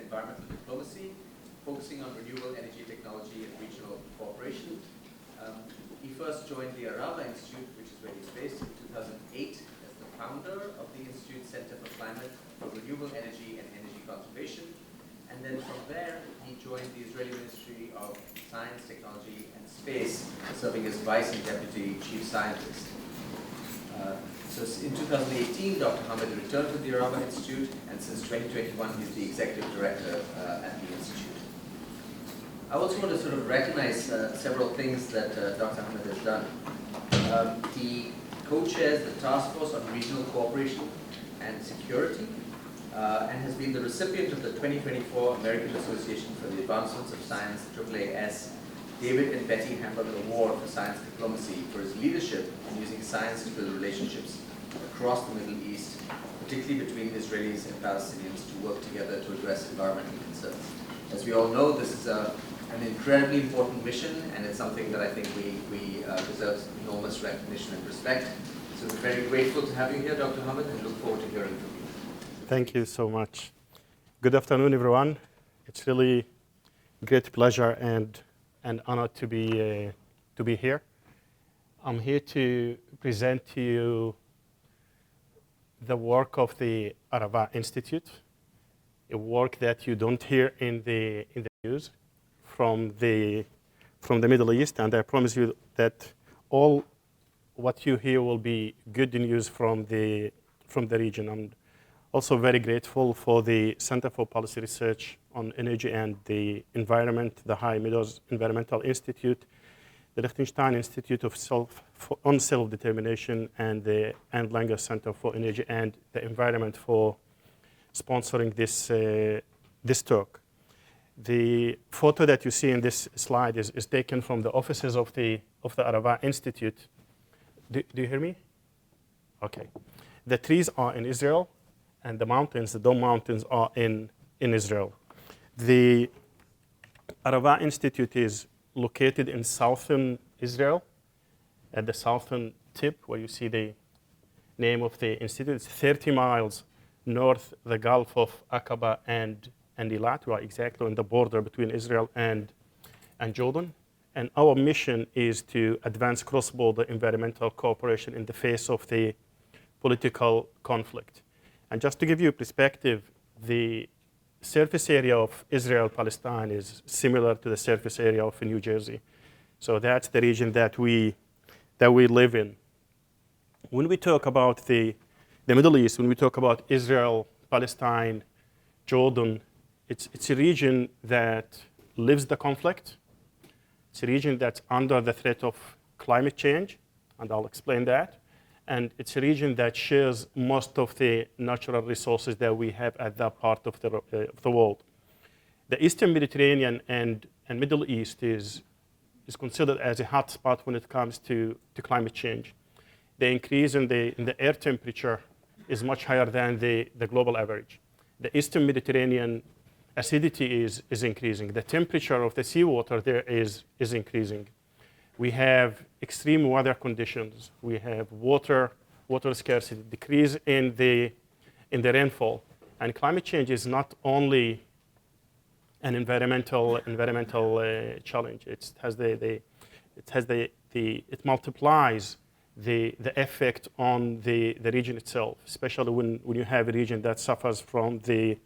environmental diplomacy, focusing on renewable energy technology and regional cooperation. He first joined the Arava Institute, which is where he's based, in 2008 as the founder of the Institute Center for Climate, for Renewable Energy and Energy Conservation. And then from there, he joined the Israeli Ministry of Science, Technology and Space, serving as Vice and Deputy Chief Scientist. So in 2018, Dr. Hamid returned to the Arava Institute, and since 2021, he's the Executive Director at the Institute. I also want to sort of recognize several things that Dr. Hamid has done. He co-chairs the Task Force on Regional Cooperation and Security, and has been the recipient of the 2024 American Association for the Advancements of Science, AAAS, David and Betty Hamburger Award for Science Diplomacy for his leadership in using science to build relationships across the Middle East, particularly between Israelis and Palestinians, to work together to address environmental concerns. As we all know, this is an incredibly important mission, and it's something that I think we deserves enormous recognition and respect. So we're very grateful to have you here, Dr. Hamid, and look forward to hearing from you. Thank you so much. Good afternoon, everyone. It's really a great pleasure and an honor to be here. I'm here to present to you the work of the Arava Institute, a work that you don't hear in the news from the Middle East, and I promise you that all what you hear will be good news from the region. I'm also very grateful for the Center for Policy Research on Energy and the Environment, the High Meadows Environmental Institute, the Liechtenstein Institute on Self-Determination, and the Anne Langer Center for Energy and the Environment for sponsoring this talk. The photo that you see in this slide is taken from the offices of the Arava Institute. Do you hear me? Okay. The trees are in Israel, and the mountains, the Dome Mountains, are in Israel. The Arava Institute is located in southern Israel, at the southern tip, where you see the name of the institute. It's 30 miles north the Gulf of Aqaba and Eilat. We are exactly on the border between Israel and Jordan. And our mission is to advance cross-border environmental cooperation in the face of the political conflict. And just to give you a perspective, the surface area of Israel-Palestine is similar to the surface area of New Jersey. So that's the region that we live in. When we talk about the Middle East, when we talk about Israel, Palestine, Jordan, it's a region that lives the conflict. It's a region that's under the threat of climate change, and I'll explain that. And it's a region that shares most of the natural resources that we have at that part of the world. The Eastern Mediterranean and Middle East is considered as a hotspot when it comes to climate change. The increase in the air temperature is much higher than the global average. The Eastern Mediterranean acidity is increasing. The temperature of the seawater there is increasing. We have extreme weather conditions. We have water scarcity, decrease in the rainfall. And climate change is not only an environmental challenge. It multiplies the effect on the region itself, especially when you have a region that suffers from the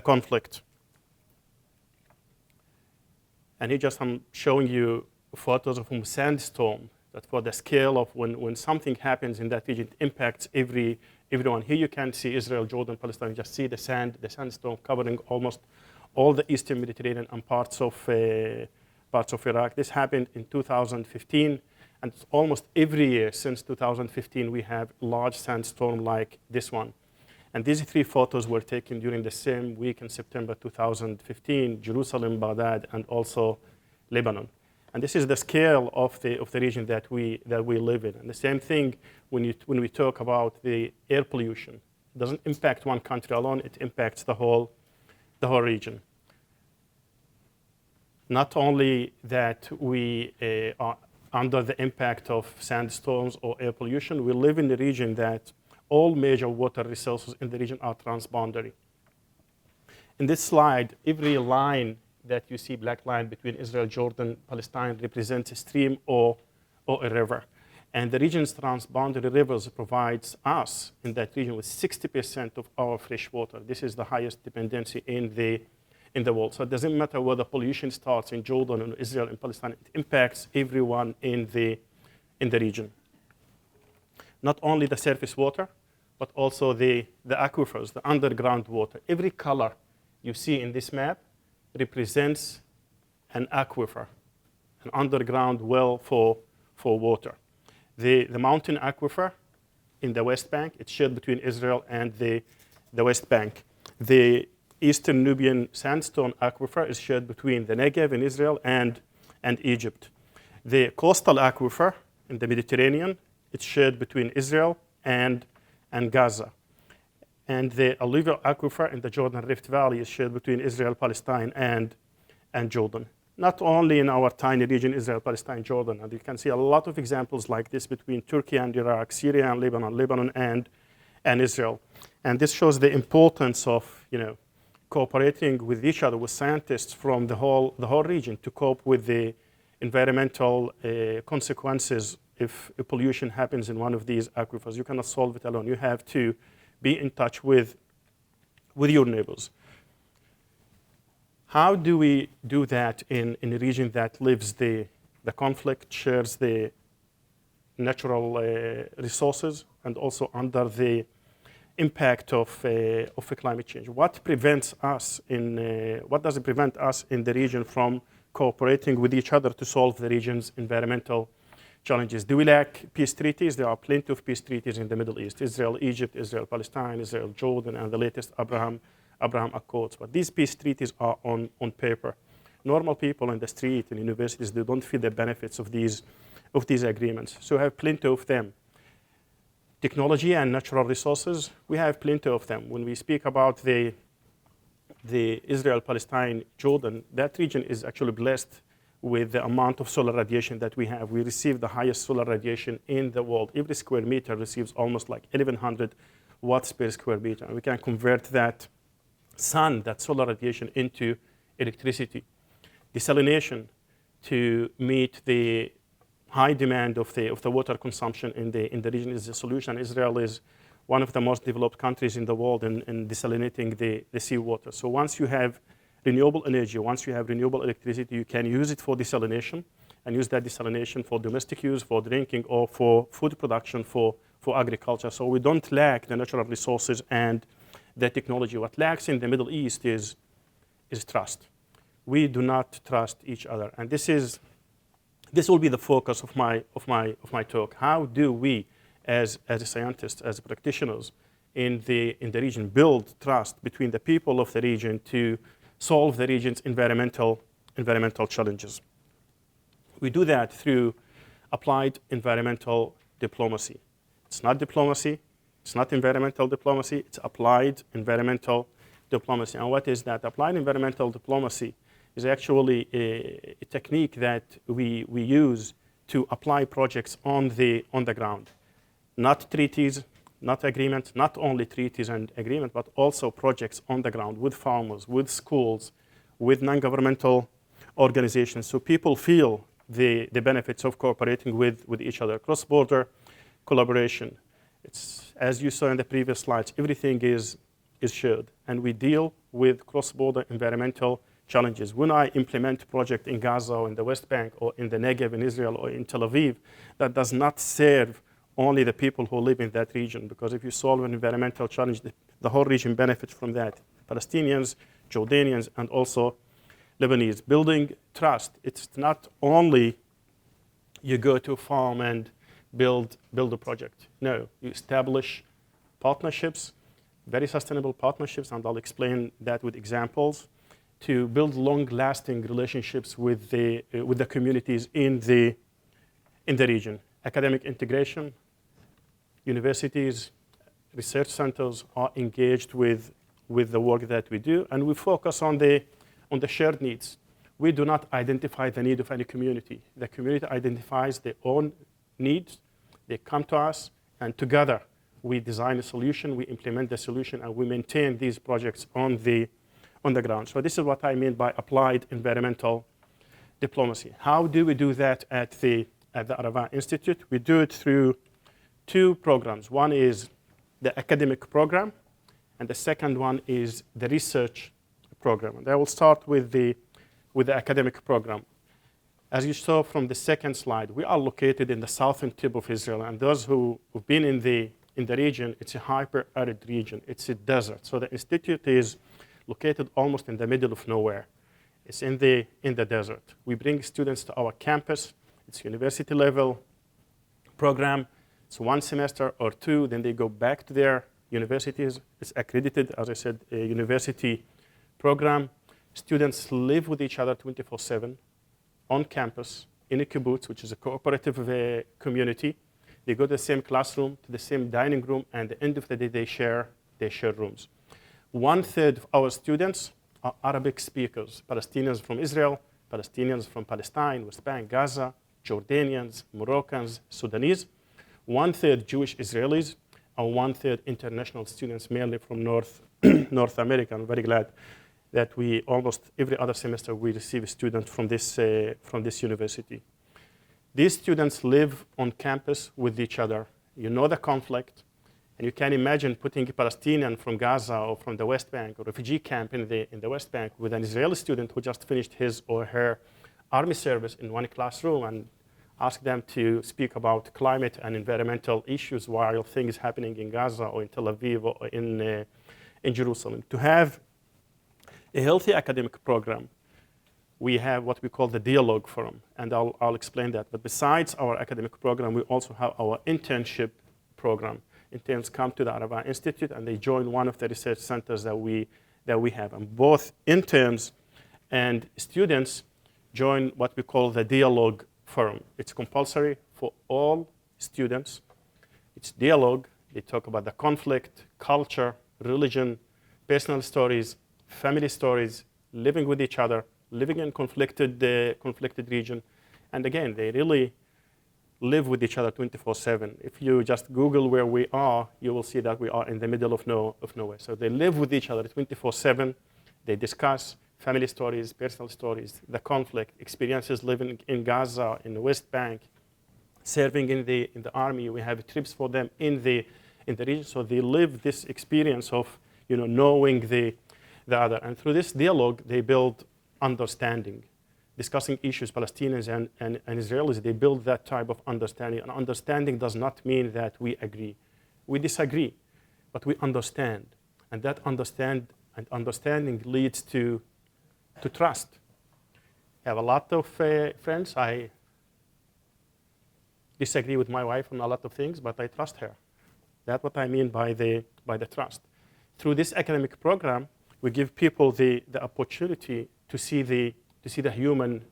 conflict. And here just I'm showing you photos from sandstorm, that for the scale of when something happens in that region, it impacts everyone. Here you can see Israel, Jordan, Palestine. You just see the sandstorm covering almost all the Eastern Mediterranean and parts of Iraq. This happened in 2015, and almost every year since 2015 we have large sandstorm like this one. And these three photos were taken during the same week in September 2015, Jerusalem, Baghdad, and also Lebanon. And this is the scale of the region that we live in. And the same thing when we talk about the air pollution. It doesn't impact one country alone, it impacts the whole region. Not only that we are under the impact of sandstorms or air pollution, we live in the region that all major water resources in the region are transboundary. In this slide, every line that you see, black line between Israel, Jordan, Palestine, represents a stream or a river. And the region's transboundary rivers provides us in that region with 60% of our fresh water. This is the highest dependency in the world. So it doesn't matter where the pollution starts in Jordan and Israel and Palestine, it impacts everyone in the region. Not only the surface water, but also the aquifers, the underground water. Every color you see in this map represents an aquifer, an underground well for water. The mountain aquifer in the West Bank, it's shared between Israel and the West Bank. The Eastern Nubian sandstone aquifer is shared between the Negev in Israel and Egypt. The coastal aquifer in the Mediterranean, it's shared between Israel and Gaza. And the alluvial aquifer in the Jordan Rift Valley is shared between Israel, Palestine, and Jordan. Not only in our tiny region, Israel, Palestine, Jordan, and you can see a lot of examples like this between Turkey and Iraq, Syria and Lebanon and Israel. And this shows the importance of, cooperating with each other, with scientists from the whole region to cope with the environmental consequences if pollution happens in one of these aquifers. You cannot solve it alone. You have to be in touch with your neighbors. How do we do that in a region that lives the conflict, shares the natural resources, and also under the impact of climate change? What prevents us what does it prevent us in the region from cooperating with each other to solve the region's environmental challenges? Do we lack peace treaties? There are plenty of peace treaties in the Middle East: Israel, Egypt, Israel, Palestine, Israel, Jordan, and the latest Abraham Accords. But these peace treaties are on paper. Normal people in the street and universities, they don't feel the benefits of these agreements. So we have plenty of them. Technology and natural resources, we have plenty of them. When we speak about the Israel, Palestine, Jordan, that region is actually blessed with the amount of solar radiation that we have. We receive the highest solar radiation in the world. Every square meter receives almost like 1,100 watts per square meter. And we can convert that solar radiation into electricity. Desalination to meet the high demand of the water consumption in the region is a solution. Israel is one of the most developed countries in the world in desalinating the seawater. So once you have renewable energy, once you have renewable electricity, you can use it for desalination and use that desalination for domestic use, for drinking, or for food production, for agriculture. So we don't lack the natural resources and the technology. What lacks in the Middle East is trust. We do not trust each other, and this will be the focus of my talk. How do we, as scientists, as practitioners in the region, build trust between the people of the region to solve the region's environmental challenges? We do that through applied environmental diplomacy. It's not diplomacy. It's not environmental diplomacy. It's applied environmental diplomacy. And what is that? Applied environmental diplomacy is actually a technique that we use to apply projects on the ground. Not treaties, not agreements, not only treaties and agreements, but also projects on the ground with farmers, with schools, with non-governmental organizations. So people feel the benefits of cooperating with each other. Cross-border collaboration. It's, as you saw in the previous slides, everything is shared. And we deal with cross-border environmental challenges. When I implement a project in Gaza or in the West Bank or in the Negev in Israel or in Tel Aviv, that does not serve only the people who live in that region, because if you solve an environmental challenge, the whole region benefits from that. Palestinians, Jordanians, and also Lebanese. Building trust, it's not only you go to a farm and build a project. No, you establish partnerships, very sustainable partnerships, and I'll explain that with examples, to build long-lasting relationships with the communities in the region. Academic integration, universities, research centers are engaged with the work that we do, and we focus on the shared needs. We do not identify the need of any community. The community identifies their own needs. They come to us, and together we design a solution, we implement the solution, and we maintain these projects on the on the ground. So this is what I mean by applied environmental diplomacy. How do we do that at the Arava Institute? We do it through two programs. One is the academic program, and the second one is the research program. And I will start with the academic program. As you saw from the second slide, we are located in the southern tip of Israel, and those who've been in the region, it's a hyper-arid region. It's a desert. So the institute is located almost in the middle of nowhere. It's in the desert. We bring students to our campus. It's university level program. It's one semester or two, then they go back to their universities. It's accredited, as I said, a university program. Students live with each other 24/7 on campus in a kibbutz, which is a cooperative community. They go to the same classroom, to the same dining room, and at the end of the day, they share rooms. 1/3 of our students are Arabic speakers, Palestinians from Israel, Palestinians from Palestine, West Bank, Gaza, Jordanians, Moroccans, Sudanese. 1/3 Jewish Israelis, and 1/3 international students, mainly from North America. I'm very glad that we almost every other semester we receive a student from this university. These students live on campus with each other. You know the conflict, and you can imagine putting a Palestinian from Gaza or from the West Bank or refugee camp in the West Bank with an Israeli student who just finished his or her army service in one classroom and ask them to speak about climate and environmental issues while things happening in Gaza or in Tel Aviv or in Jerusalem. To have a healthy academic program, we have what we call the dialogue forum, and I'll explain that. But besides our academic program, we also have our internship program. Interns come to the Arava Institute and they join one of the research centers that we have. And both interns and students join what we call the dialogue forum. It's compulsory for all students. It's dialogue. They talk about the conflict, culture, religion, personal stories, family stories, living with each other, living in conflicted region. And again, they really live with each other 24/7. If you just Google where we are, you will see that we are in the middle of nowhere. So they live with each other 24/7. They discuss family stories, personal stories, the conflict, experiences living in Gaza, in the West Bank, serving in the army. We have trips for them in the region. So they live this experience of knowing the other. And through this dialogue, they build understanding. Discussing issues, Palestinians and Israelis, they build that type of understanding. And understanding does not mean that we agree. We disagree, but we understand. And that understanding leads to trust. I have a lot of friends. I disagree with my wife on a lot of things, but I trust her. That's what I mean by the trust. Through this academic program, we give people the opportunity to see the human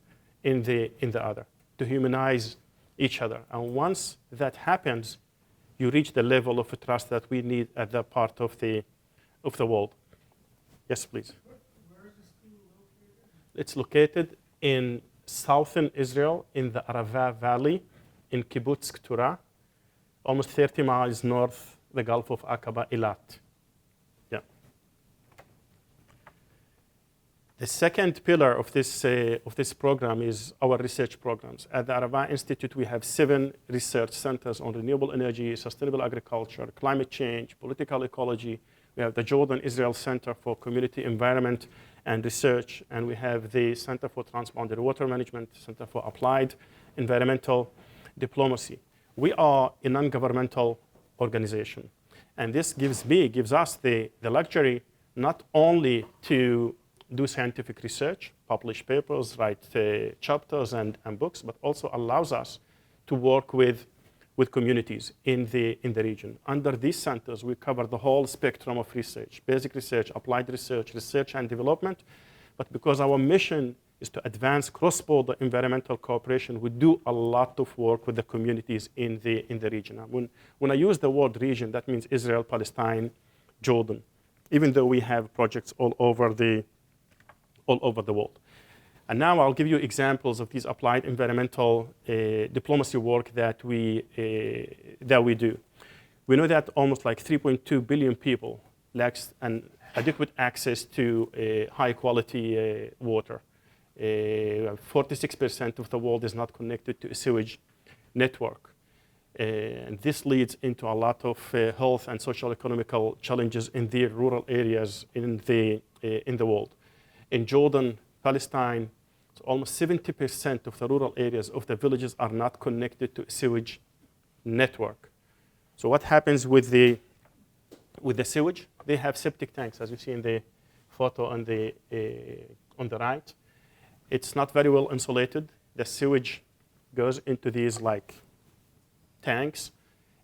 in the other, to humanize each other. And once that happens, you reach the level of trust that we need at that part of the world. Yes, please. Where is the school located? It's located in southern Israel, in the Arava Valley, in Kibbutz Keturah, almost 30 miles north the Gulf of Aqaba, Eilat. Yeah. The second pillar of this program is our research programs. At the Arava Institute, we have 7 research centers on renewable energy, sustainable agriculture, climate change, political ecology. We have the Jordan-Israel Center for Community Environment and Research, and we have the Center for Transboundary Water Management, Center for Applied Environmental Diplomacy. We are a non-governmental organization, and this gives us the luxury not only to do scientific research, publish papers, write chapters and books, but also allows us to work with communities in the region. Under these centers, we cover the whole spectrum of research, basic research, applied research, research and development. But because our mission is to advance cross-border environmental cooperation, we do a lot of work with the communities in the region. When I use the word region, that means Israel, Palestine, Jordan, even though we have projects all over the world. And now I'll give you examples of these applied environmental diplomacy work that we do. We know that almost like 3.2 billion people lacks and adequate access to high-quality water. 46% of the world is not connected to a sewage network. And this leads into a lot of health and social economical challenges in the rural areas in the world. In Jordan, Palestine, so almost 70% of the rural areas of the villages are not connected to a sewage network. So what happens with the sewage? They have septic tanks, as you see in the photo on the right. It's not very well insulated. The sewage goes into these tanks,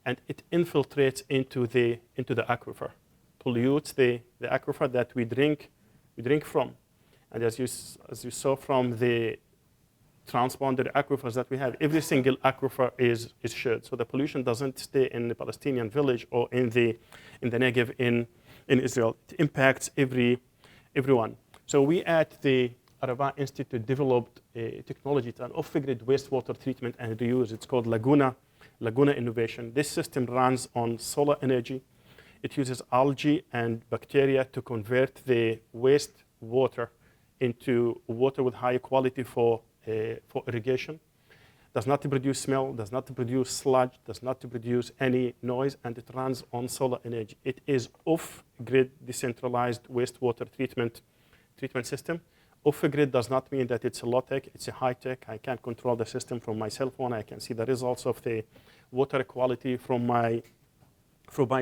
and it infiltrates into the aquifer, pollutes the aquifer that we drink from. And as you saw from the transponded aquifers that we have, every single aquifer is shared. So the pollution doesn't stay in the Palestinian village or in the Negev in Israel. It impacts everyone. So we at the Arava Institute developed a technology. It's an off-grid wastewater treatment and reuse. It's called Laguna Innovation. This system runs on solar energy. It uses algae and bacteria to convert the wastewater into water with high quality for irrigation. Does not produce smell, does not produce sludge, does not produce any noise, and it runs on solar energy. It is off-grid decentralized wastewater treatment system. Off-grid does not mean that it's a low-tech, it's a high-tech. I can control the system from my cell phone. I can see the results of the water quality from my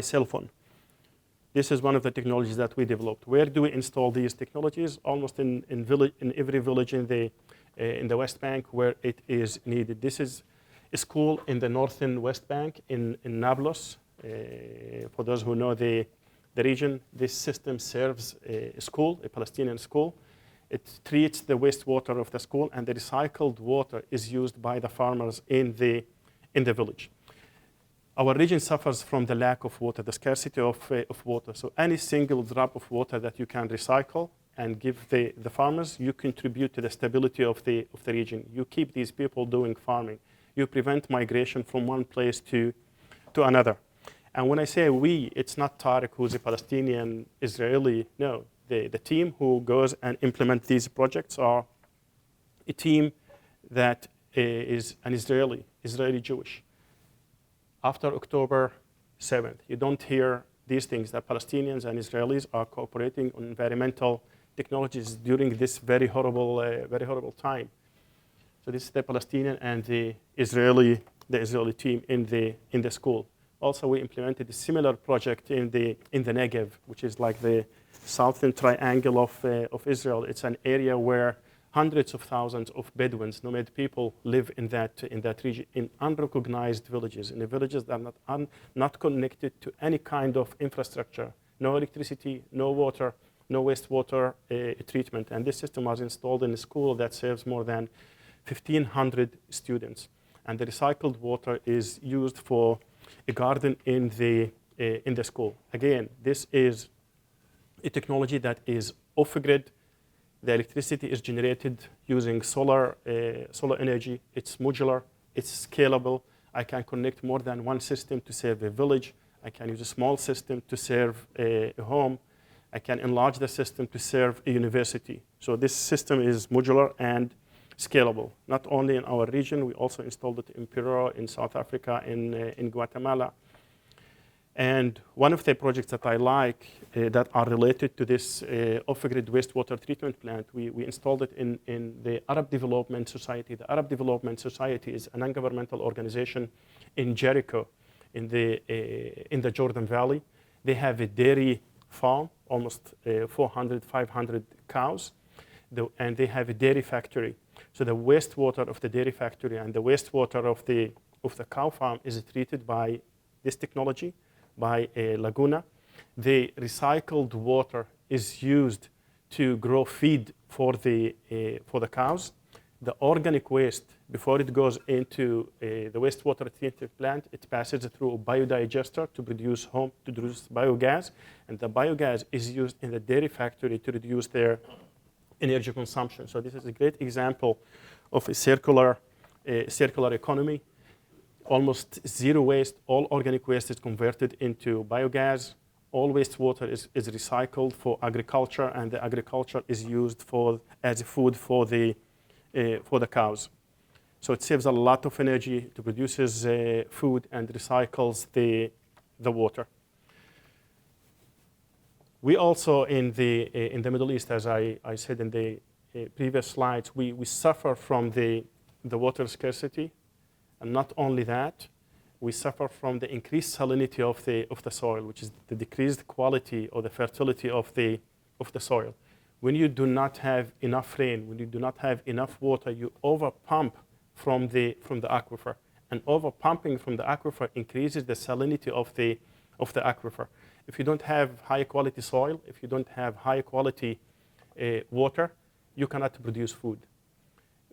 cell phone. This is one of the technologies that we developed. Where do we install these technologies? Almost in every village in the West Bank where it is needed. This is a school in the northern West Bank in Nablus. For those who know the region, this system serves a school, a Palestinian school. It treats the wastewater of the school, and the recycled water is used by the farmers in the village. Our region suffers from the lack of water, the scarcity of water. So any single drop of water that you can recycle and give the farmers, you contribute to the stability of the region. You keep these people doing farming. You prevent migration from one place to another. And when I say we, it's not Tareq, who's a Palestinian Israeli. No, the team who goes and implement these projects are a team that is an Israeli Jewish. After October 7th, you don't hear these things, that Palestinians and Israelis are cooperating on environmental technologies during this very horrible time. So this is the Palestinian and the Israeli team in the school. Also, we implemented a similar project in the Negev, which is like the southern triangle of Israel. It's an area where hundreds of thousands of Bedouins, nomad people, live in that region, in unrecognized villages, in the villages that are not connected to any kind of infrastructure, no electricity, no water, no wastewater treatment. And this system was installed in a school that serves more than 1,500 students. And the recycled water is used for a garden in the school. Again, this is a technology that is off-grid. The electricity is generated using solar energy. It's modular. It's scalable. I can connect more than one system to serve a village. I can use a small system to serve a home. I can enlarge the system to serve a university. So this system is modular and scalable. Not only in our region, we also installed it in Peru, in South Africa, in Guatemala. And one of the projects that I like that are related to this off-grid wastewater treatment plant, we installed it in the Arab Development Society. The Arab Development Society is a non-governmental organization in Jericho, in the Jordan Valley. They have a dairy farm, almost 400, 500 cows, and they have a dairy factory. So the wastewater of the dairy factory and the wastewater of the cow farm is treated by this technology, by a Laguna. The recycled water is used to grow feed for the cows. The organic waste, before it goes into the wastewater treatment plant, it passes through a biodigester to produce biogas, and the biogas is used in the dairy factory to reduce their energy consumption. So this is a great example of a circular economy. Almost zero waste. All organic waste is converted into biogas. all wastewater is recycled for agriculture, and the agriculture is used as food for the cows. So it saves a lot of energy, it produces food and recycles the water. We also, in the Middle East, as I said in the previous slides, we suffer from the water scarcity. And not only that, we suffer from the increased salinity of the soil, which is the decreased quality or the fertility of the soil. When you do not have enough rain, when you do not have enough water, you overpump from the aquifer. And overpumping from the aquifer increases the salinity of the aquifer. If you don't have high quality soil, if you don't have high quality water, you cannot produce food.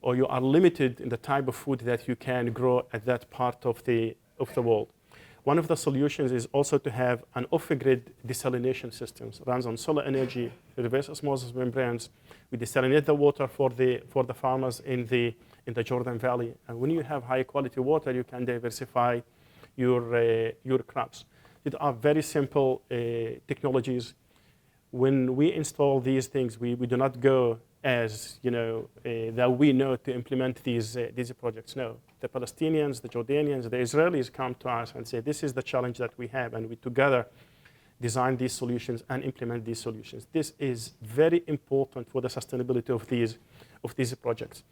Or you are limited in the type of food that you can grow at that part of the world. One of the solutions is also to have an off-grid desalination system. It runs on solar energy, reverse osmosis membranes. We desalinate the water for the farmers in the Jordan Valley. And when you have high quality water, you can diversify your crops. These are very simple technologies. When we install these things, we do not go as that we know to implement these projects. No, the Palestinians, the Jordanians, the Israelis come to us and say, this is the challenge that we have, and we together design these solutions and implement these solutions. This is very important for the sustainability of these projects.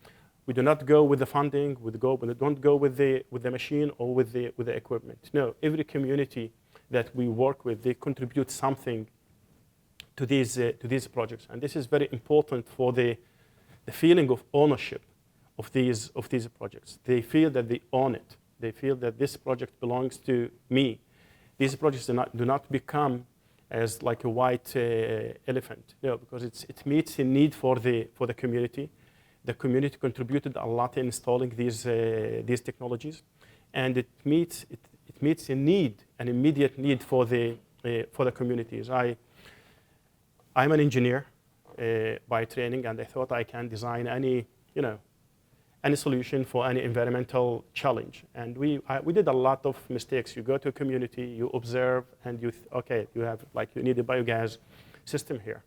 We do not go with the funding, we don't go with the machine or with the equipment. No, every community that we work with, they contribute something to these projects. And this is very important for the feeling of ownership of these projects. They feel that they own it. They feel that this project belongs to me. These projects do not become as like a white elephant, because it meets a need for the community. The community contributed a lot in installing these technologies, and it meets a need, an immediate need for the communities. I'm an engineer by training, and I thought I can design any solution for any environmental challenge. And we did a lot of mistakes. You go to a community, you observe, and you need a biogas system here.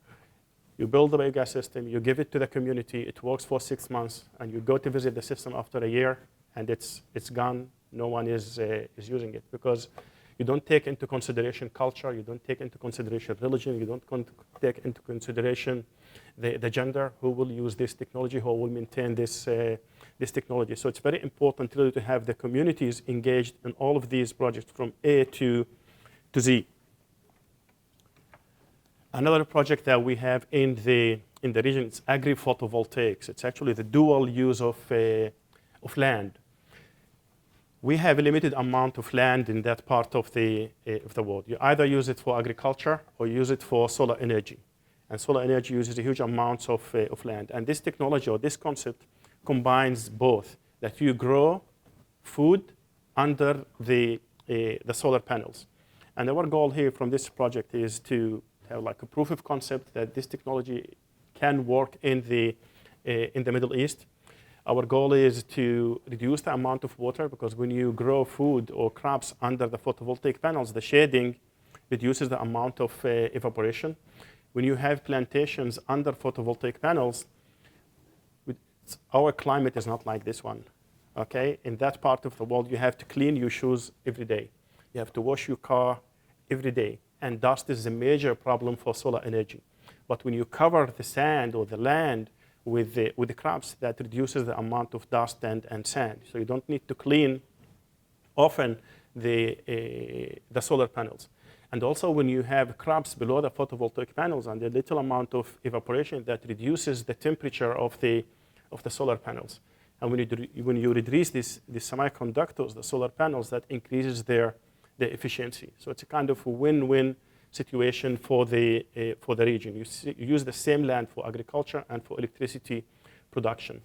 You build the biogas system, you give it to the community, it works for 6 months, and you go to visit the system after a year, and it's gone. No one is using it because you don't take into consideration culture, you don't take into consideration religion, you don't take into consideration the gender, who will use this technology, who will maintain this technology. So it's very important really to have the communities engaged in all of these projects from A to Z. Another project that we have in the region is agri-photovoltaics. It's actually the dual use of land. We have a limited amount of land in that part of the world. You either use it for agriculture or use it for solar energy. And solar energy uses a huge amount of land. And this technology or this concept combines both, that you grow food under the solar panels. And our goal here from this project is to have like a proof of concept that this technology can work in the Middle East. Our goal is to reduce the amount of water, because when you grow food or crops under the photovoltaic panels, the shading reduces the amount of evaporation. When you have plantations under photovoltaic panels, our climate is not like this one. Okay? In that part of the world, you have to clean your shoes every day. You have to wash your car every day. And dust is a major problem for solar energy. But when you cover the sand or the land with the crops, that reduces the amount of dust and sand. So you don't need to clean often the solar panels. And also when you have crops below the photovoltaic panels and a little amount of evaporation, that reduces the temperature of the solar panels. And when you reduce these semiconductors, the solar panels, that increases their efficiency. So it's a kind of a win-win situation for the region. You use the same land for agriculture and for electricity production.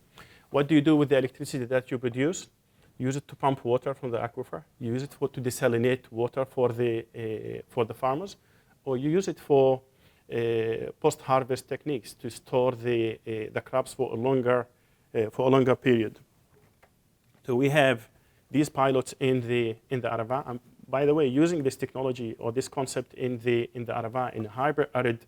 What do you do with the electricity that you produce? You use it to pump water from the aquifer. You use it to desalinate water for the farmers, or you use it for post-harvest techniques to store the crops for a longer period. So we have these pilots in the Arava. by the way, using this technology or this concept in the Arava, in a hyper arid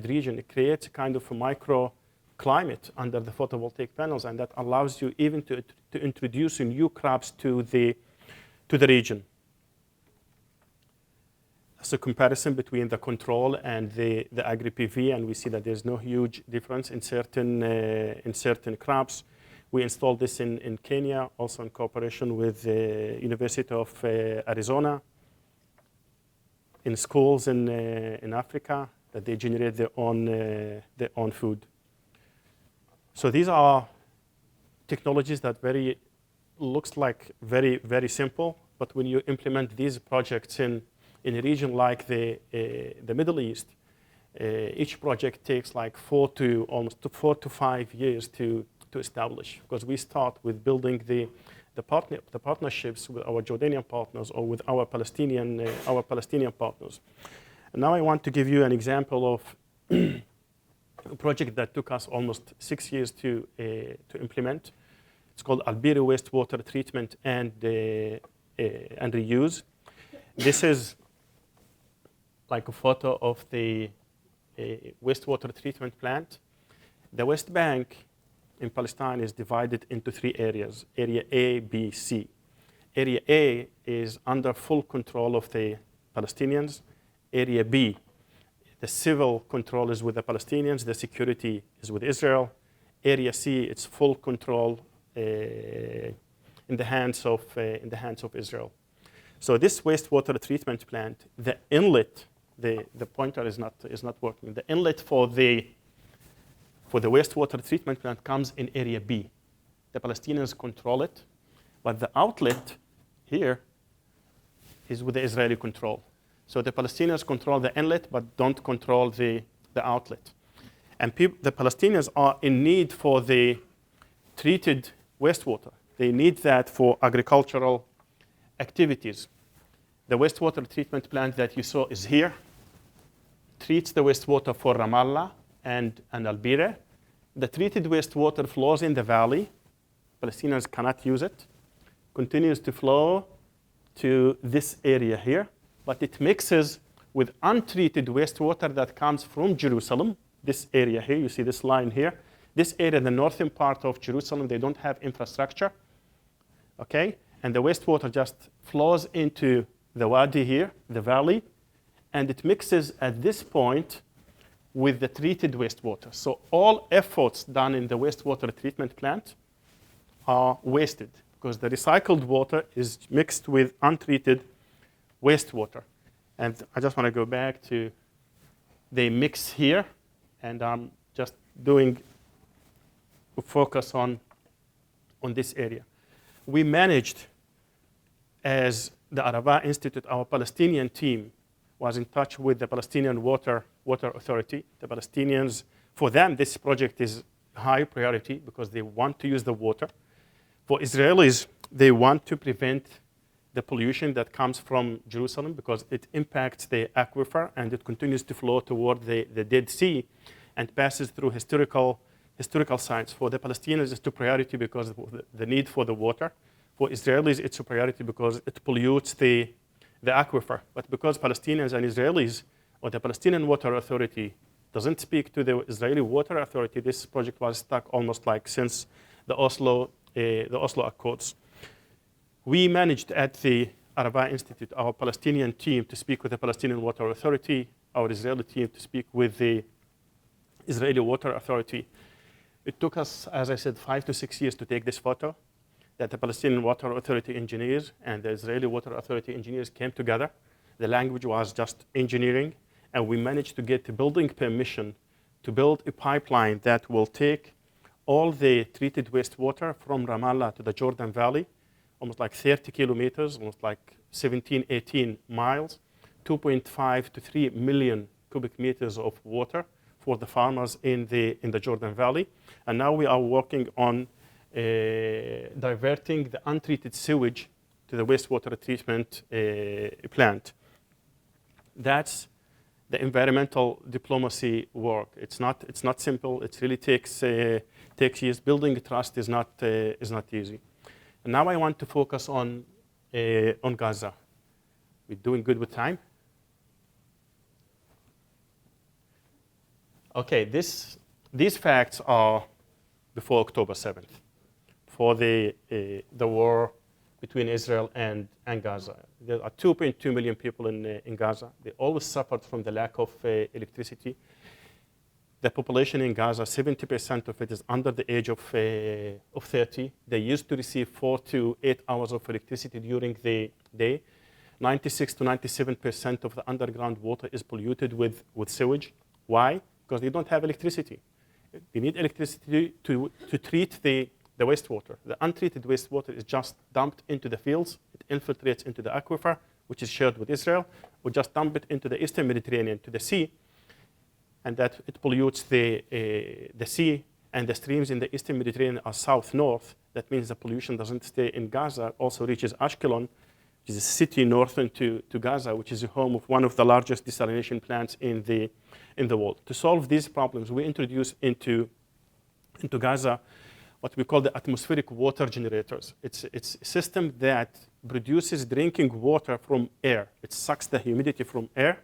region, it creates a kind of a microclimate under the photovoltaic panels, and that allows you even to introduce new crops to the region. That's a comparison between the control and the agri-PV, and we see that there's no huge difference in certain crops. We installed this in Kenya, also in cooperation with the University of Arizona, in schools in Africa, that they generate their own food. So these are technologies that looks like very simple, but when you implement these projects in a region like the Middle East, each project takes like almost 4 to 5 years to establish, because we start with building the partnerships with our Jordanian partners or with our Palestinian partners. And now I want to give you an example of a project that took us almost 6 years to implement. It's called Al-Biri Wastewater Treatment and Reuse. This is like a photo of the wastewater treatment plant. The West Bank in Palestine is divided into 3 areas, area A, B, C. Area A is under full control of the Palestinians. Area B, the civil control is with the Palestinians, the security is with Israel. Area C, it's full control in the hands of Israel. So this wastewater treatment plant, the inlet, the pointer is not working. The inlet for the wastewater treatment plant comes in area B. The Palestinians control it, but the outlet here is with the Israeli control. So the Palestinians control the inlet, but don't control the outlet. And the Palestinians are in need for the treated wastewater. They need that for agricultural activities. The wastewater treatment plant that you saw is here. Treats the wastewater for Ramallah and Al-Biri. The treated wastewater flows in the valley. Palestinians cannot use it. Continues to flow to this area here, but it mixes with untreated wastewater that comes from Jerusalem. This area here, you see this line here. This area, the northern part of Jerusalem, they don't have infrastructure, okay? And the wastewater just flows into the wadi here, the valley, and it mixes at this point with the treated wastewater. So all efforts done in the wastewater treatment plant are wasted because the recycled water is mixed with untreated wastewater. And I just want to go back to they mix here, and I'm just doing a focus on this area. We managed, as the Arava Institute, our Palestinian team was in touch with the Palestinian Water Authority. The Palestinians, for them, this project is high priority because they want to use the water. For Israelis, they want to prevent the pollution that comes from Jerusalem because it impacts the aquifer and it continues to flow toward the Dead Sea and passes through historical sites. For the Palestinians, it's a priority because of the need for the water. For Israelis, it's a priority because it pollutes the aquifer. But because Palestinians and Israelis, or the Palestinian Water Authority, doesn't speak to the Israeli Water Authority, this project was stuck almost like since the Oslo Accords. We managed at the Arava Institute, our Palestinian team, to speak with the Palestinian Water Authority, our Israeli team to speak with the Israeli Water Authority. It took us, as I said, 5 to 6 years to take this photo, that the Palestinian Water Authority engineers and the Israeli Water Authority engineers came together. The language was just engineering, and we managed to get a building permission to build a pipeline that will take all the treated wastewater from Ramallah to the Jordan Valley, almost like 30 kilometers, almost like 17, 18 miles, 2.5 to 3 million cubic meters of water for the farmers in the Jordan Valley. And now we are working on diverting the untreated sewage to the wastewater treatment plant. That's the environmental diplomacy work. It's not simple. It really takes years. Building trust is not easy. And now I want to focus on Gaza. We're doing good with time. Okay, these facts are before October 7th, for the war between Israel and Gaza. There are 2.2 million people in Gaza. They always suffered from the lack of electricity. The population in Gaza, 70% of it is under the age of 30. They used to receive 4 to 8 hours of electricity during the day. 96 to 97% of the underground water is polluted with sewage. Why? Because they don't have electricity. They need electricity to treat the wastewater. The untreated wastewater is just dumped into the fields. It infiltrates into the aquifer, which is shared with Israel. We just dump it into the Eastern Mediterranean, to the sea, and that it pollutes the sea, and the streams in the Eastern Mediterranean are south-north. That means the pollution doesn't stay in Gaza. It also reaches Ashkelon, which is a city northern to Gaza, which is the home of one of the largest desalination plants in the world. To solve these problems, we introduced into Gaza what we call the atmospheric water generators. It's a system that produces drinking water from air. It sucks the humidity from air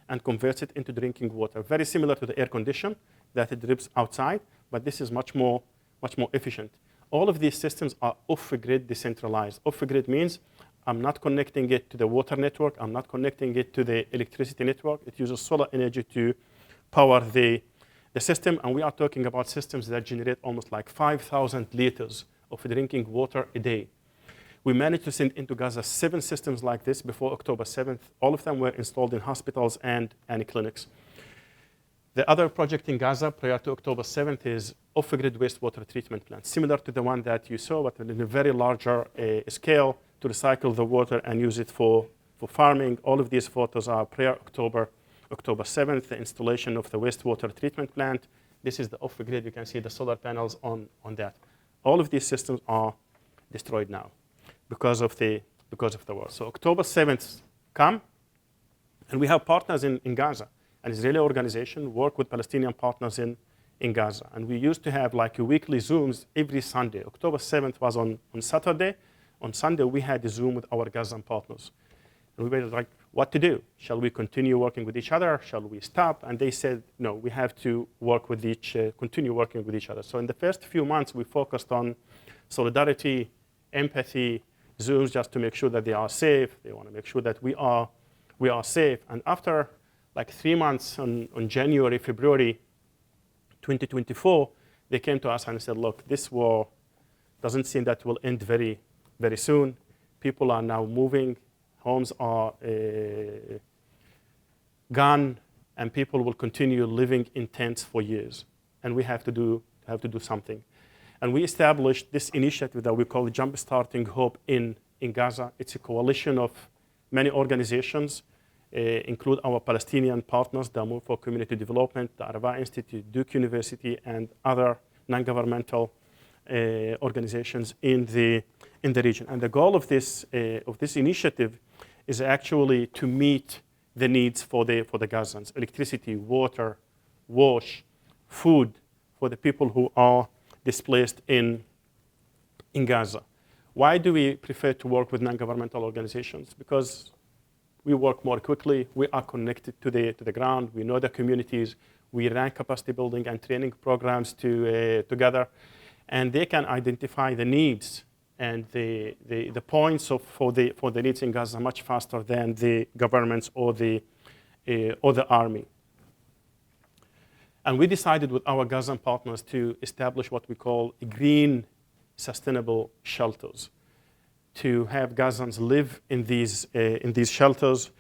and converts it into drinking water. Very similar to the air condition that it drips outside, but this is much more efficient. All of these systems are off-grid decentralized. Off-grid means I'm not connecting it to the water network. I'm not connecting it to the electricity network. It uses solar energy to power the system, and we are talking about systems that generate almost like 5,000 liters of drinking water a day. We managed to send into Gaza 7 systems like this before October 7th. All of them were installed in hospitals and clinics. The other project in Gaza prior to October 7th is off-grid wastewater treatment plant, similar to the one that you saw, but in a very larger scale, to recycle the water and use it for farming. All of these photos are prior October 7th, the installation of the wastewater treatment plant. This is the off-grid. You can see the solar panels on that. All of these systems are destroyed now because of the war. So October 7th come, and we have partners in Gaza. An Israeli organization work with Palestinian partners in Gaza. And we used to have like a weekly Zooms every Sunday. October 7th was on Saturday. On Sunday, we had a Zoom with our Gazan partners. And we were like, what to do? Shall we continue working with each other? Shall we stop? And they said, no, we have to continue working with each other. So in the first few months, we focused on solidarity, empathy, Zooms just to make sure that they are safe. They want to make sure that we are safe. And after like 3 months on January, February 2024, they came to us and said, look, this war doesn't seem that will end very, very soon. People are now moving. Homes are gone, and people will continue living in tents for years. And we have to do something. And we established this initiative that we call Jumpstarting Hope in Gaza. It's a coalition of many organizations, include our Palestinian partners, the Move for Community Development, the Arava Institute, Duke University, and other non-governmental organizations in the region. And the goal of this initiative is actually to meet the needs for the Gazans: electricity, water, wash, food for the people who are displaced in Gaza. Why do we prefer to work with non-governmental organizations? Because we work more quickly. We are connected to the ground. We know the communities. We run capacity building and training programs together, and they can identify the needs and the points for the needs in Gaza much faster than the governments or the army. And we decided with our Gazan partners to establish what we call green sustainable shelters, to have Gazans live in these shelters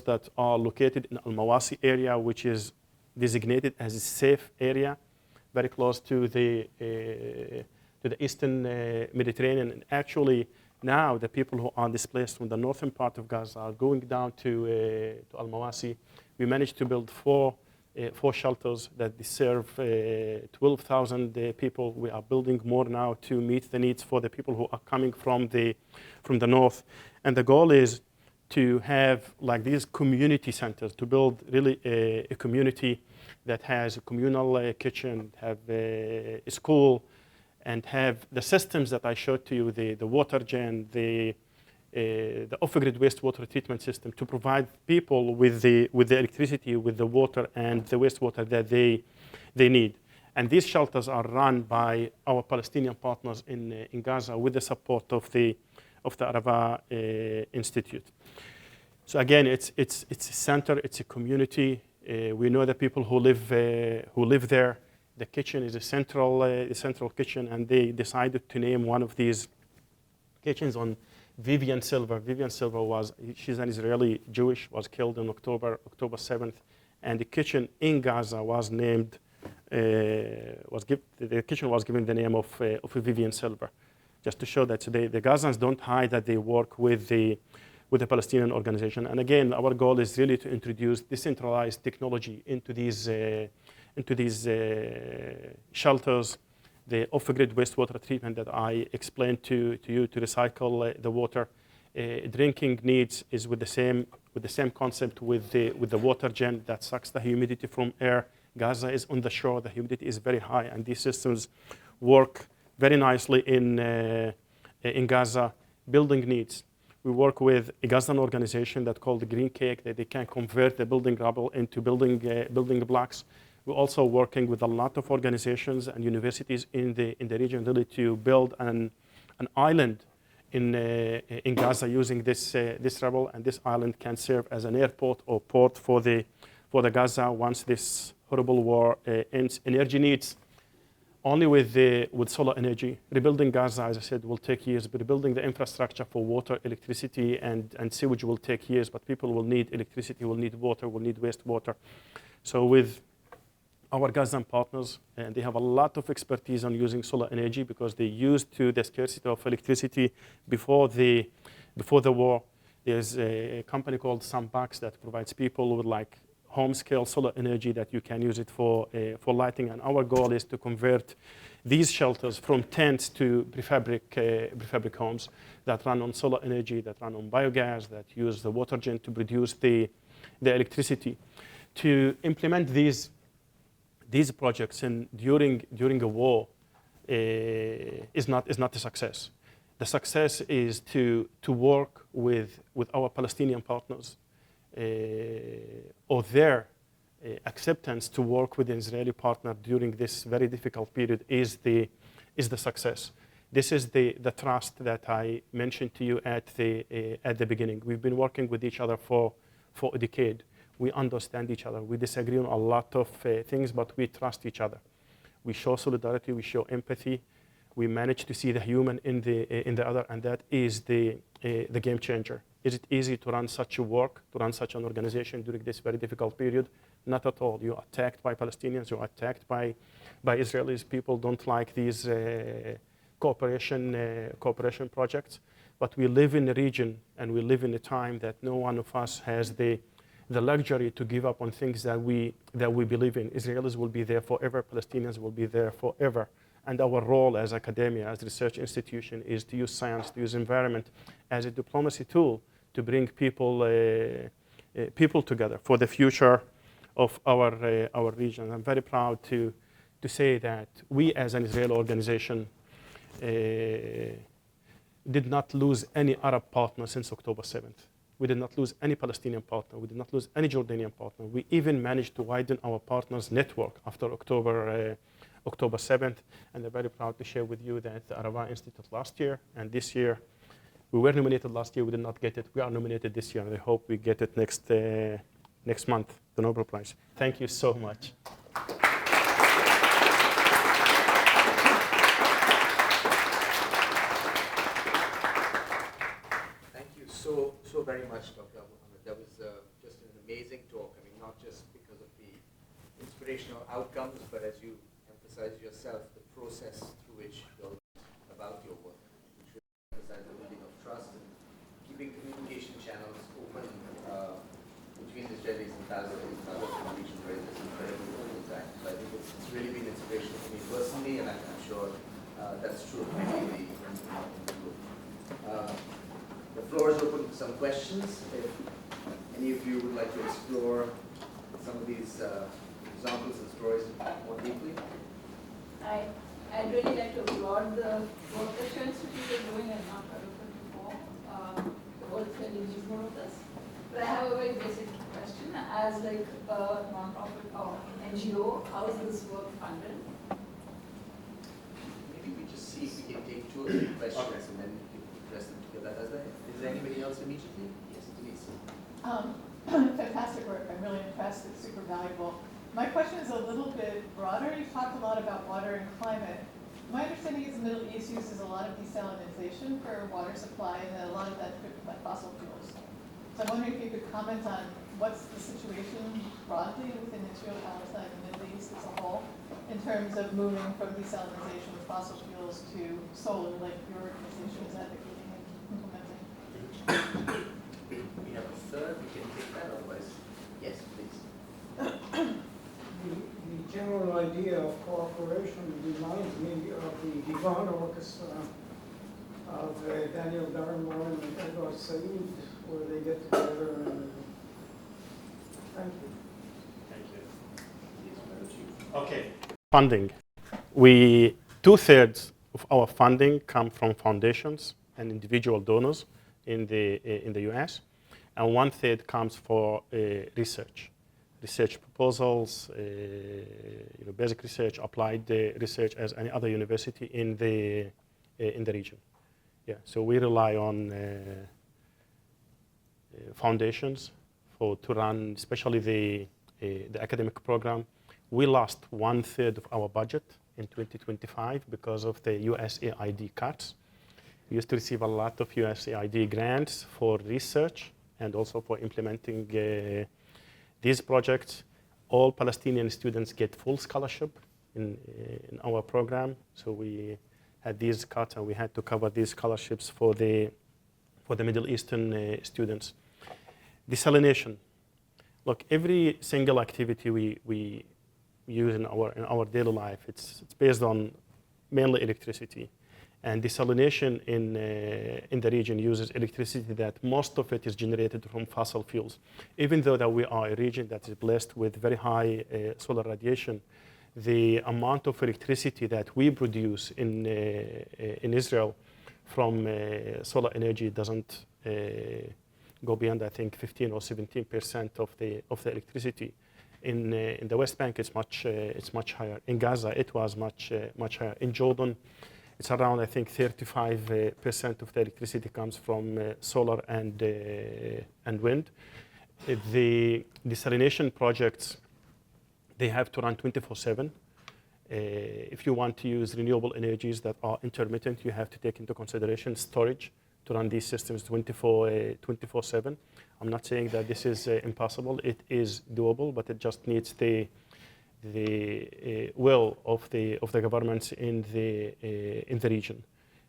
that are located in Al-Mawasi area, which is designated as a safe area, very close to the Eastern Mediterranean. And actually, now the people who are displaced from the northern part of Gaza are going down to Al-Mawasi. We managed to build four shelters that serve 12,000 people. We are building more now to meet the needs for the people who are coming from the north. And the goal is to have like these community centers, to build really a community that has a communal kitchen, have a school, and have the systems that I showed to you, the water gen, the the off-grid wastewater treatment system to provide people with the electricity, with the water, and the wastewater that they need. And these shelters are run by our Palestinian partners in Gaza with the support of the Arava Institute. So again, it's a center, it's a community. We know the people who live there. The kitchen is a central kitchen, and they decided to name one of these kitchens on Vivian Silver. Vivian Silver she's an Israeli Jewish, was killed on October 7th, and the kitchen in Gaza was named, the kitchen was given the name of Vivian Silver, just to show that today the Gazans don't hide that they work with the Palestinian organization. And again, our goal is really to introduce decentralized technology into these shelters, the off-grid wastewater treatment that I explained to you to recycle the water. Drinking needs is with the same concept with the water gen that sucks the humidity from air. Gaza is on the shore, the humidity is very high, and these systems work very nicely in Gaza. Building needs. We work with a Gazan organization that's called the Green Cake, that they can convert the building rubble into building blocks. We're also working with a lot of organizations and universities in the region really to build an island in Gaza using this rubble, and this island can serve as an airport or port for the Gaza once this horrible war ends. Energy needs. Only with solar energy. Rebuilding Gaza, as I said, will take years, but rebuilding the infrastructure for water, electricity, and sewage will take years, but people will need electricity, will need water, will need wastewater. So with our Gazan partners, and they have a lot of expertise on using solar energy because they used to the scarcity of electricity before the war. There's a company called Sunbox that provides people with like home-scale solar energy that you can use it for lighting. And our goal is to convert these shelters from tents to prefabric homes that run on solar energy, that run on biogas, that use the water gen to produce the electricity. To implement these projects during a war is not a success. The success is to work with our Palestinian partners, or their acceptance to work with an Israeli partner during this very difficult period is the success. This is the trust that I mentioned to you at the beginning. We've been working with each other for a decade. We understand each other. We disagree on a lot of things, but we trust each other. We show solidarity. We show empathy. We manage to see the human in the other, and that is the game changer. Is it easy to run such a work, to run such an organization during this very difficult period? Not at all. You're attacked by Palestinians. You're attacked by Israelis. People don't like these cooperation projects. But we live in a region, and we live in a time that no one of us has the luxury to give up on things that we believe in. Israelis will be there forever. Palestinians will be there forever. And our role as academia, as a research institution, is to use science, to use environment as a diplomacy tool to bring people together for the future of our region. I'm very proud to say that we, as an Israeli organization, did not lose any Arab partner since October 7th. We did not lose any Palestinian partner. We did not lose any Jordanian partner. We even managed to widen our partners' network after October 7th. And I'm very proud to share with you that the Arava Institute last year and this year, we were nominated last year, we did not get it. We are nominated this year, and I hope we get it next month, the Nobel Prize. Thank you so much. Thank you so very much, Dr. Mohammed. That was just an amazing talk. I mean, not just because of the inspirational outcomes, but as you emphasized yourself, the process through which you go about your work, which really emphasizes the building of trust and keeping communication channels open between Israelis and Palestinians and others in the region where this incredibly important time. So I think it's really been inspirational for me personally, and I'm sure that's true of many in the group. The floor is open for some questions. If any of you would like to explore some of these examples and stories more deeply. I'd really like to applaud the work that Institute is doing and not heard of it before. as like a nonprofit or NGO, how is this work funded? Maybe we just see if we can take 2 or 3 questions and then we can address them together. Is there anybody else immediately? Yes, please. Fantastic work. I'm really impressed. It's super valuable. My question is a little bit broader. You've talked a lot about water and climate. My understanding is the Middle East uses a lot of desalinization for water supply, and that a lot of that's driven by fossil fuels. So I'm wondering if you could comment on what's the situation broadly within Israel, Palestine, and the Middle East as a whole, in terms of moving from desalinization with fossil fuels to solar, like your organization is advocating and implementing. We have a third. We can take that. Otherwise, yes, please. The general idea of cooperation reminds me of the Divan Orchestra of Daniel Darmore and Edward Said, where they get together and thank you. Thank you. Okay. Funding. 2/3 of our funding come from foundations and individual donors in the US, and 1/3 comes for research proposals, basic research, applied research, as any other university in the region. Yeah, so we rely on foundations to run, especially the academic program. We lost 1/3 of our budget in 2025 because of the USAID cuts. We used to receive a lot of USAID grants for research and also for implementing these projects. All Palestinian students get full scholarship in our program. So we had these cuts and we had to cover these scholarships for the Middle Eastern students. Desalination. Look, every single activity we use in our daily life, it's based on mainly electricity. And desalination in the region uses electricity that most of it is generated from fossil fuels. Even though that we are a region that is blessed with very high solar radiation, the amount of electricity that we produce in Israel from solar energy doesn't go beyond, I think, 15 or 17% of the electricity. In the West Bank, it's much higher. In Gaza, it was much higher. In Jordan, it's around, I think, 35% of the electricity comes from solar and wind. The desalination projects, they have to run 24/7. If you want to use renewable energies that are intermittent, you have to take into consideration storage to run these systems 24/7. I'm not saying that this is impossible. It is doable, but it just needs the will of the governments in the region.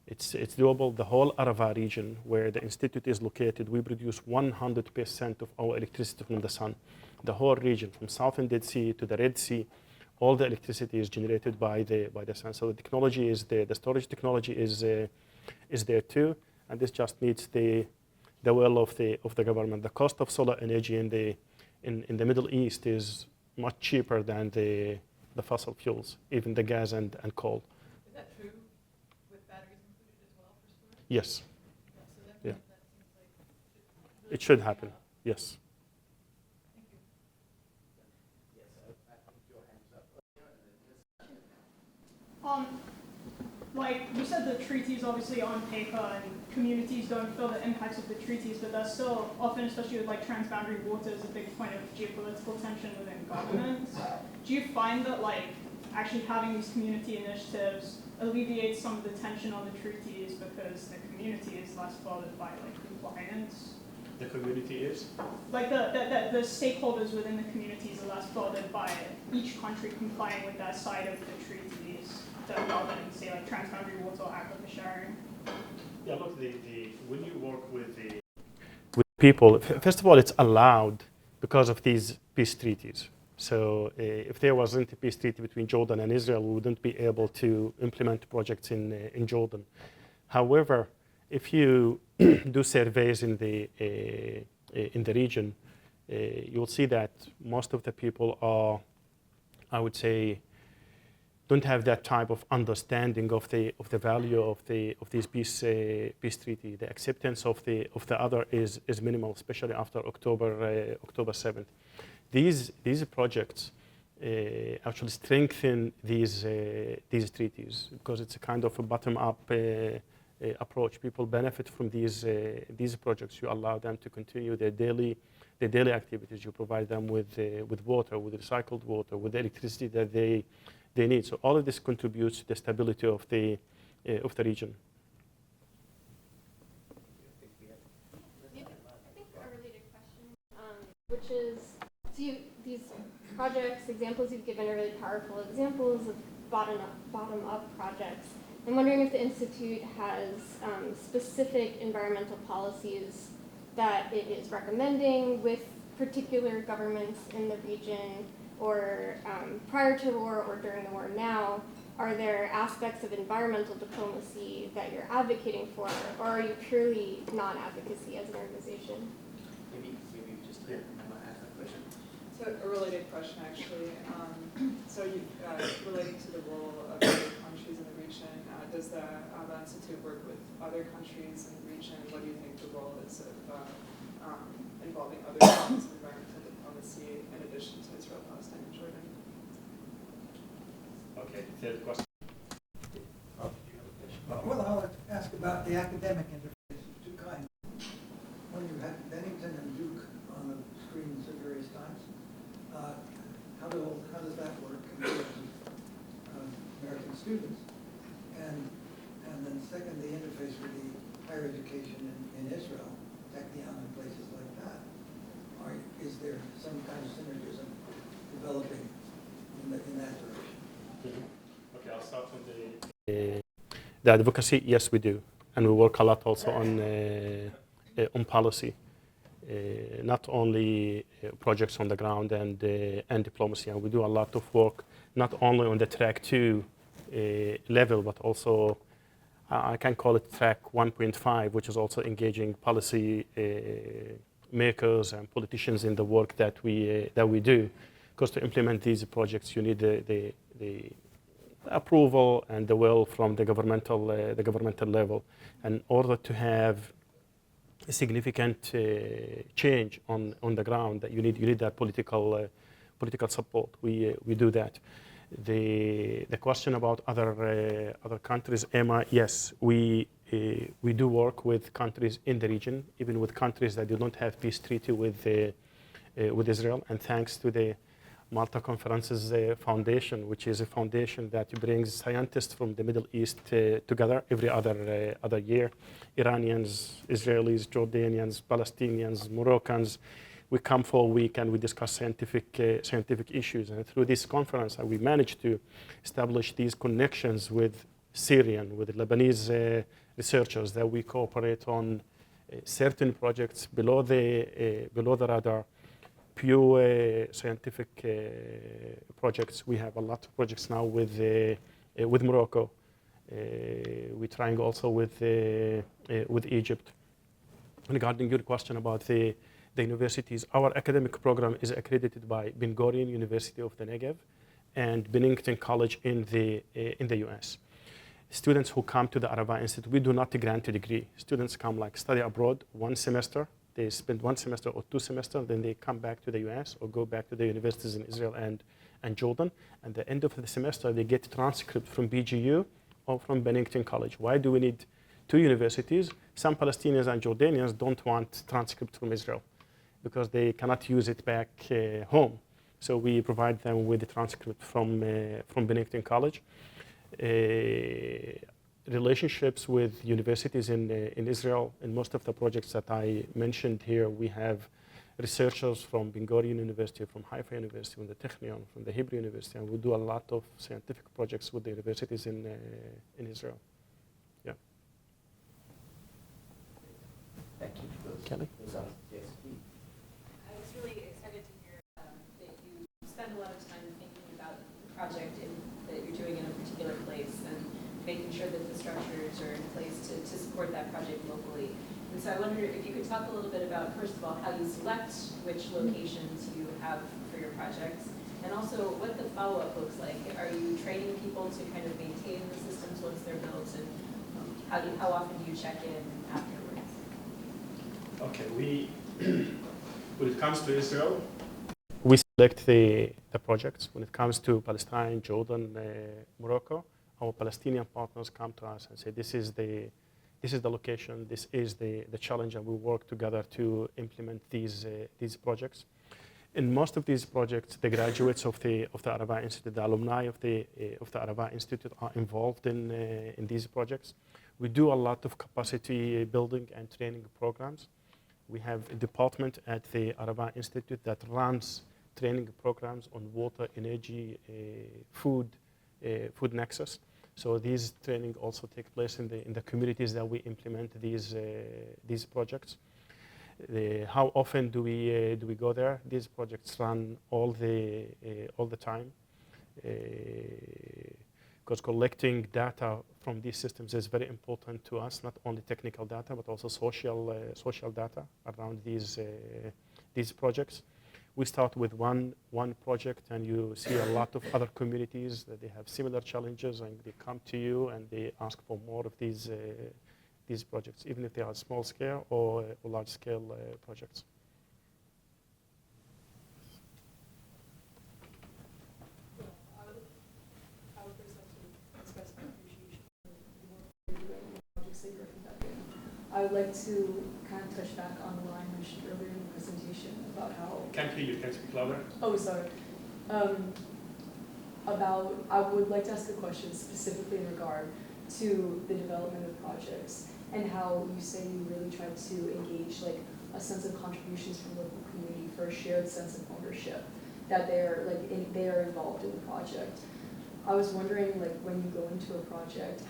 It's doable. The whole Arava region, where the institute is located, we produce 100% of our electricity from the sun. The whole region, from Southern Dead Sea to the Red Sea, all the electricity is generated by the sun. So the technology is there. The storage technology is there too, and this just needs the will of the government. The cost of solar energy in the Middle East is much cheaper than the fossil fuels, even the gas and coal. Is that true with batteries included as well for storage? Yes. Yeah. Yeah. It should happen. Yes. Like you said, the treaties obviously on paper and communities don't feel the impacts of the treaties, but there's still often, especially with like transboundary waters, a big point of geopolitical tension within governments. Do you find that like actually having these community initiatives alleviates some of the tension on the treaties because the community is less bothered by like compliance? The community is? Like the stakeholders within the communities are less bothered by each country complying with their side of the treaties rather than say like transboundary water or aquifer sharing. Yeah, look, when you work with people, first of all, it's allowed because of these peace treaties. So if there wasn't a peace treaty between Jordan and Israel, we wouldn't be able to implement projects in Jordan. However, if you do surveys in the region, you'll see that most of the people are, I would say, don't have that type of understanding of the value of this peace treaty. The acceptance of the other is minimal, especially after October 7th. these projects actually strengthen these treaties because it's a kind of a bottom-up approach. People benefit from these projects. You allow them to continue their daily activities. You provide them with water, with recycled water, with the electricity that they need. So all of this contributes to the stability of the region. I think a related question, which is, these projects, examples you've given are really powerful examples of bottom-up projects. I'm wondering if the Institute has specific environmental policies that it is recommending with particular governments in the region, or prior to the war or during the war now. Are there aspects of environmental diplomacy that you're advocating for, or are you purely non-advocacy as an organization? Maybe just to ask that question. So a related question, actually. So relating to the role of other countries in the region, does the Arava Institute work with other countries in the region? What do you think the role is of involving other forms of environmental diplomacy in addition to Israel, Palestine, and Jordan? Okay, third question. Well, I'll ask about the academic interface of two kinds. When you had Bennington and Duke on the screens at various times, how does that work in terms of American students? And then second, the interface with the higher education in Israel, Technion and places like that. Is there some kind of synergism developing in that direction? Mm-hmm. Okay, I'll start with the advocacy. Yes, we do, and we work a lot also on policy, not only projects on the ground and diplomacy. And we do a lot of work not only on the track 2 level, but also I can call it track 1.5, which is also engaging policy makers and politicians in the work that we do. Because to implement these projects, you need the approval and the will from the governmental level. And in order to have a significant change on the ground, that you need that political support. We do that. The question about other countries, Emma, yes, we do work with countries in the region, even with countries that do not have peace treaty with Israel. And thanks to the Malta Conferences Foundation, which is a foundation that brings scientists from the Middle East together every other year. Iranians, Israelis, Jordanians, Palestinians, Moroccans. We come for a week and we discuss scientific issues. And through this conference, we managed to establish these connections with Syrian, with Lebanese researchers that we cooperate on certain projects below the radar. Pure scientific projects. We have a lot of projects now with Morocco. We're trying also with Egypt. Regarding your question about the universities, our academic program is accredited by Ben Gurion University of the Negev and Bennington College in the US. Students who come to the Arava Institute, we do not grant a degree. Students come study abroad 1 semester. They spend 1 semester or 2 semesters, then they come back to the US or go back to the universities in Israel and Jordan. And at the end of the semester, they get transcript from BGU or from Bennington College. Why do we need 2 universities? Some Palestinians and Jordanians don't want transcript from Israel because they cannot use it back home. So we provide them with the transcript from Bennington College. Relationships with universities in Israel. In most of the projects that I mentioned here, we have researchers from Ben Gurion University, from Haifa University, from the Technion, from the Hebrew University, and we do a lot of scientific projects with the universities in Israel. Yeah. Thank you. Kelly? Yes, please. I was really excited to hear that you spend a lot of time thinking about the project that you're doing in a particular place and making sure that the structures are in place to support that project locally. And so I wonder if you could talk a little bit about, first of all, how you select which locations you have for your projects, and also what the follow-up looks like. Are you training people to kind of maintain the systems once they're built, and how often do you check in afterwards? Okay, when it comes to Israel, we select the projects. When it comes to Palestine, Jordan, Morocco, our Palestinian partners come to us and say, this is the location, this is the challenge, and we work together to implement these projects. In most of these projects, the graduates of the Arava Institute, the alumni of the Arava Institute are involved in these projects. We do a lot of capacity building and training programs. We have a department at the Arava Institute that runs training programs on water, energy, food nexus. So these training also take place in the communities that we implement these projects. How often do we go there? These projects run all the time, because collecting data from these systems is very important to us. Not only technical data, but also social data around these projects. We start with one project, and you see a lot of other communities that they have similar challenges, and they come to you and they ask for more of these projects, even if they are small scale or large scale projects. I would first like to express my appreciation for the work you're doing and the projects that you're conducting. I would like to kind of touch back on the line mentioned earlier in the presentation about how... Can't hear you. Can you speak louder? Oh, sorry. I would like to ask a question specifically in regard to the development of projects and how you say you really try to engage like a sense of contributions from the local community for a shared sense of ownership, that they are involved in the project. I was wondering, like, when you go into a project,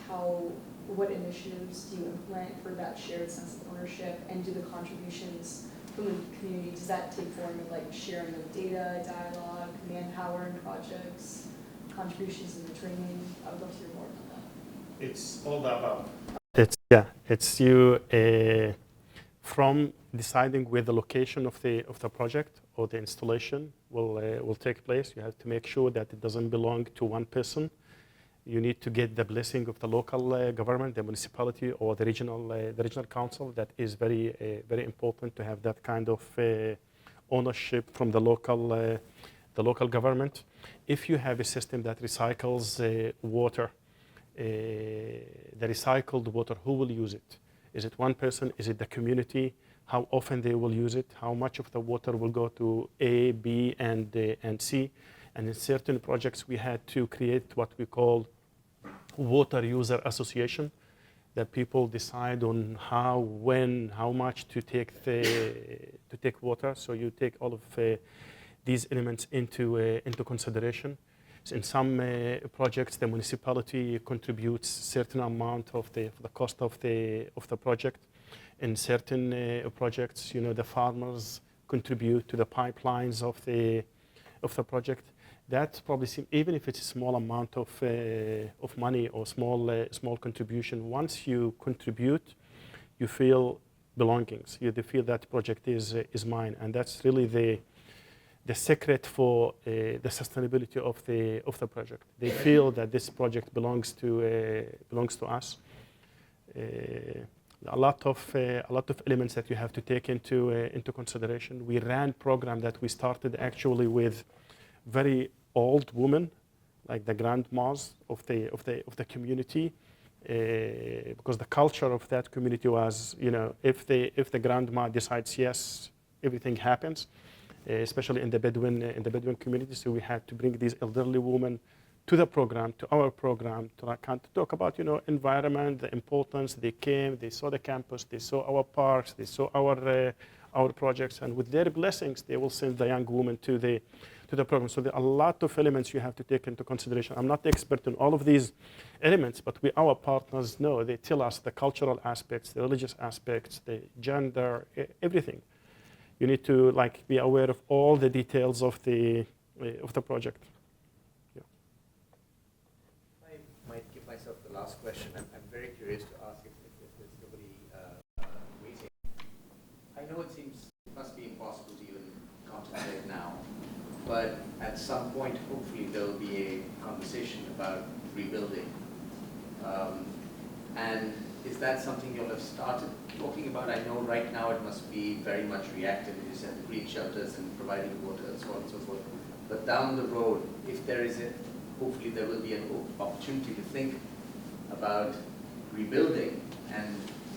what initiatives do you implement for that shared sense of ownership, and do the contributions from the community, does that take form of like sharing of data, dialogue, manpower in projects, contributions in the training? I would love to hear more about that. It's all the above. It's you from deciding where the location of the project or the installation will take place. You have to make sure that it doesn't belong to one person. You need to get the blessing of the local government, the municipality, or the regional council. That is very important to have that kind of ownership from the local government. If you have a system that recycles water, the recycled water, who will use it? Is it one person? Is it the community? How often they will use it? How much of the water will go to A, B, and C? And in certain projects, we had to create what we call water user association, that people decide on how, when, how much to take water. So you take all of these elements into consideration. So in some projects, the municipality contributes certain amount of the cost of the project. In certain projects, the farmers contribute to the pipelines of the project. That probably seems, even if it's a small amount of money or small contribution, once you contribute, you feel belongings. You feel that project is mine, and that's really the secret for the sustainability of the project. They feel that this project belongs to us. A lot of elements that you have to take into consideration. We ran a program that we started actually with very old women, like the grandmas of the community, because the culture of that community was, if the grandma decides yes, everything happens, especially in the Bedouin community. So we had to bring these elderly women to the program, to our program, to talk about environment, the importance. They came, they saw the campus, they saw our parks, they saw our projects, and with their blessings, they will send the young woman to the program. So there are a lot of elements you have to take into consideration. I'm not the expert in all of these elements, but our partners know. They tell us the cultural aspects, the religious aspects, the gender, everything. You need to be aware of all the details of the project. Yeah. I might give myself the last question. I'm very curious to ask if there's nobody waiting. I know it must be impossible to even contemplate now, but at some point, hopefully, there'll be a conversation about rebuilding. And is that something you'll have started talking about? I know right now it must be very much reactive. You said the green shelters and providing water and so on and so forth. But down the road, if there is a, hopefully there will be an opportunity to think about rebuilding and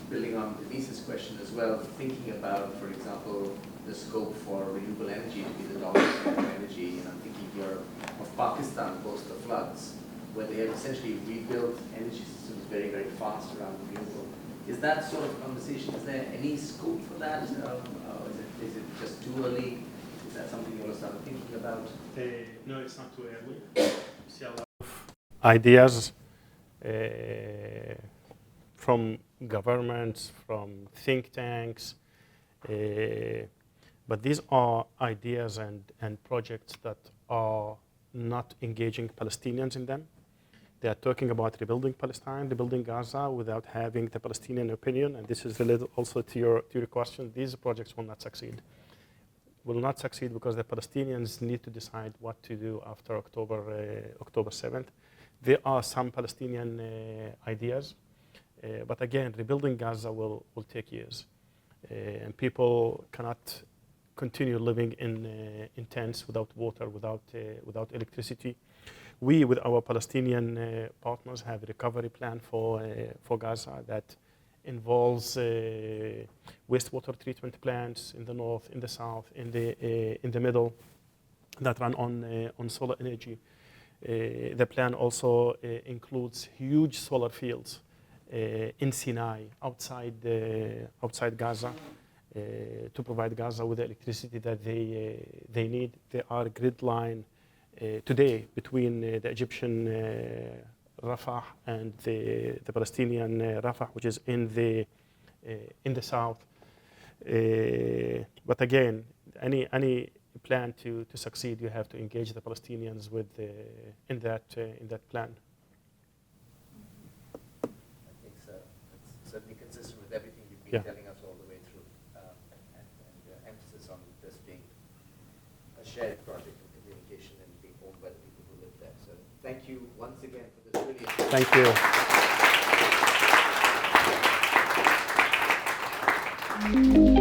building on Denise's question as well, thinking about, for example, the scope for renewable energy to be the dominant form of energy. And I'm thinking here of Pakistan post the floods, where they have essentially rebuilt energy systems very, very fast around renewable. Is that sort of conversation, is there any scope for that? Or is it just too early? Is that something you want to start thinking about? No, it's not too early. See a lot of ideas from governments, from think tanks, but these are ideas and projects that are not engaging Palestinians in them. They are talking about rebuilding Palestine, rebuilding Gaza without having the Palestinian opinion, and this is related also to your question. These projects will not succeed. Will not succeed because the Palestinians need to decide what to do after October 7th. There are some Palestinian ideas, but again, rebuilding Gaza will take years. And people cannot continue living in tents without water, without electricity. We, with our Palestinian partners, have a recovery plan for Gaza that involves wastewater treatment plants in the north, in the south, in the middle, that run on solar energy. The plan also includes huge solar fields in Sinai, outside Gaza, to provide Gaza with the electricity that they need. There are grid line today between the Egyptian Rafah and the Palestinian Rafah, which is in the south. But again, any plan to succeed, you have to engage the Palestinians in that plan. I think so. It's certainly consistent with everything you've been telling us all the way through, and emphasis on this being a shared project of communication and being owned by the people who live there. So thank you once again for this really Thank you.